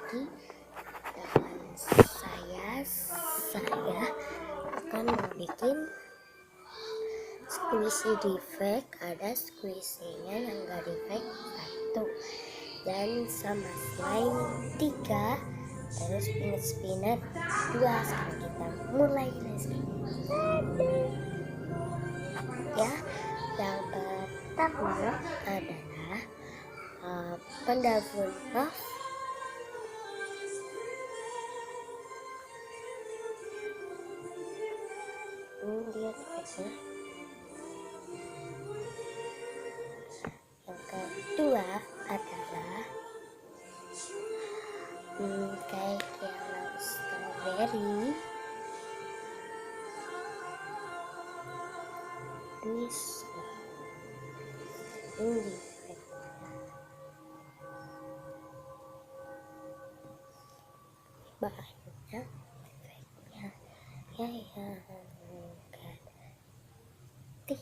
lagi dengan saya akan bikin squishy defect. Ada squishy-nya yang gak defect 1, dan sama slime 3, terus spinner 2. Sekarang kita mulai ya. Yang pertama adalah panda Wunderpuff. Ini dia efeknya. Yang kedua adalah kayak yellow strawberry. Ini banyak efeknya ya yang cantik.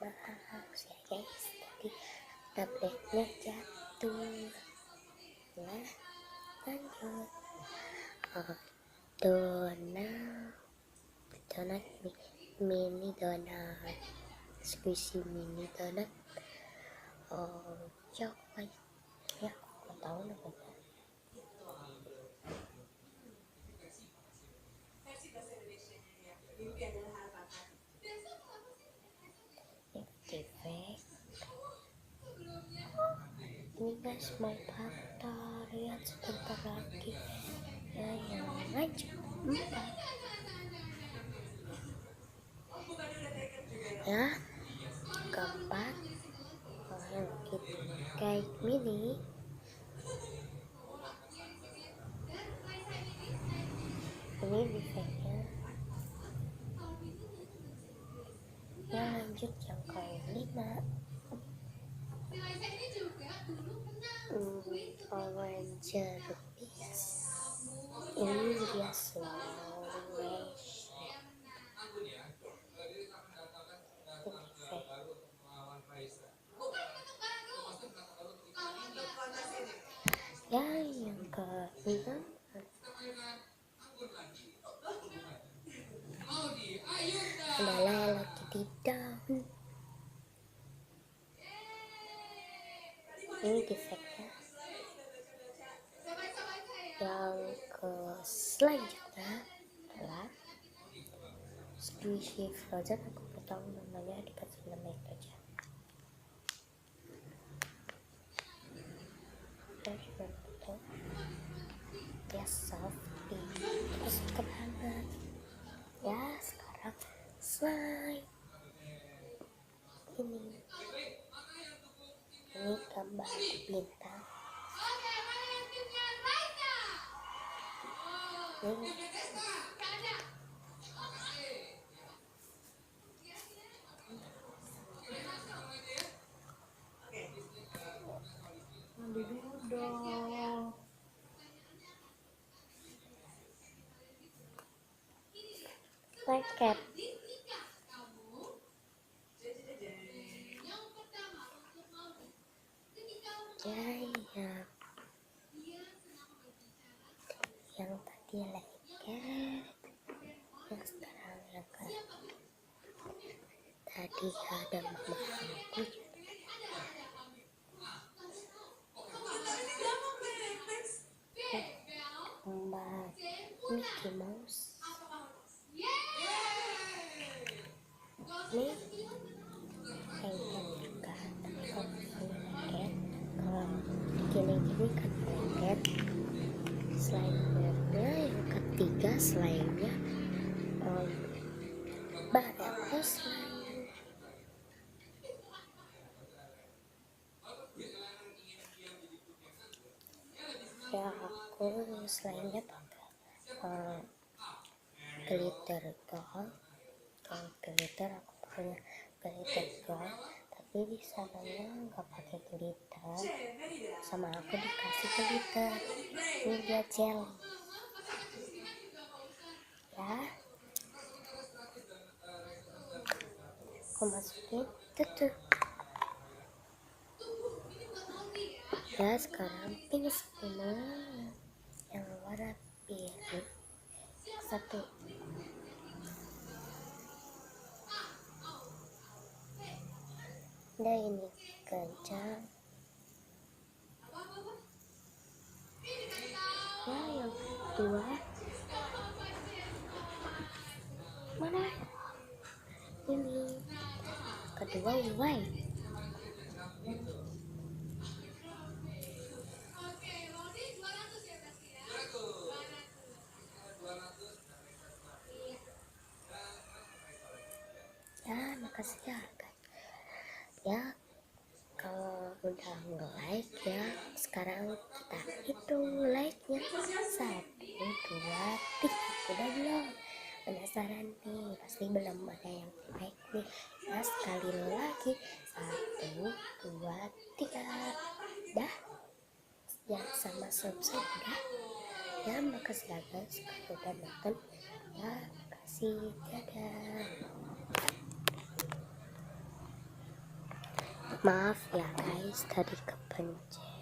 Maaf ya guys, tadi tabletnya jatuh. Nah, lanjut. Donat mini donat, squishy mini donat. Coklat ya, aku tahu namanya. Ini guys mau patah, lihat sebentar lagi ya, yang lanjut 4 ya. Keempat kayak mini. Ini defectnya ya. Lanjut yang ke-5, orange rupis. Ini dia slow ya. Yang ke-6 adalah Hello Kitty daun. Ini defectnya. Yang selanjutnya adalah squishy frozen. Aku nggak tahu namanya, dikasih nama itu aja. Ya softy, terus banget ya. Sekarang slime ini gambar bintang. Ini like cat. Ya, yang tadi lengket, yang sekarang lengket. Tadi ada mama aku. Mbak Mickey Mouse. Ini lengket juga, tapi kalau lengket, kalau gini-gini kan lengket. Slime-nya yang ketiga, slime-nya Barako slime. Ya, aku slime-nya pakai glitter gold. Kalau glitter aku punya glitter gold, tapi di sananya nggak pakai glitter. Sama aku dikasih glitter. Ini dia jelly ya. aku masukin tutup. Ya, sekarang pink spinner yang warna biru satu. Nah, ini kencang. Ya, yang kedua mana? Ini kedua white. Ya, makasih ya guys. Ya, kalau udah nge-like ya, sekarang kita hitung like-nya. 1, 2, 3. Udah belum? Penasaran nih? Pasti belum ada yang like nih. Nah, sekali lagi. 1, 2, 3. Dah? Ya, sama subscribe udah. Ya, makasih ya guys kalau udah nonton. Ya, makasih. Dadah. Maaf ya guys, tadi kepencet.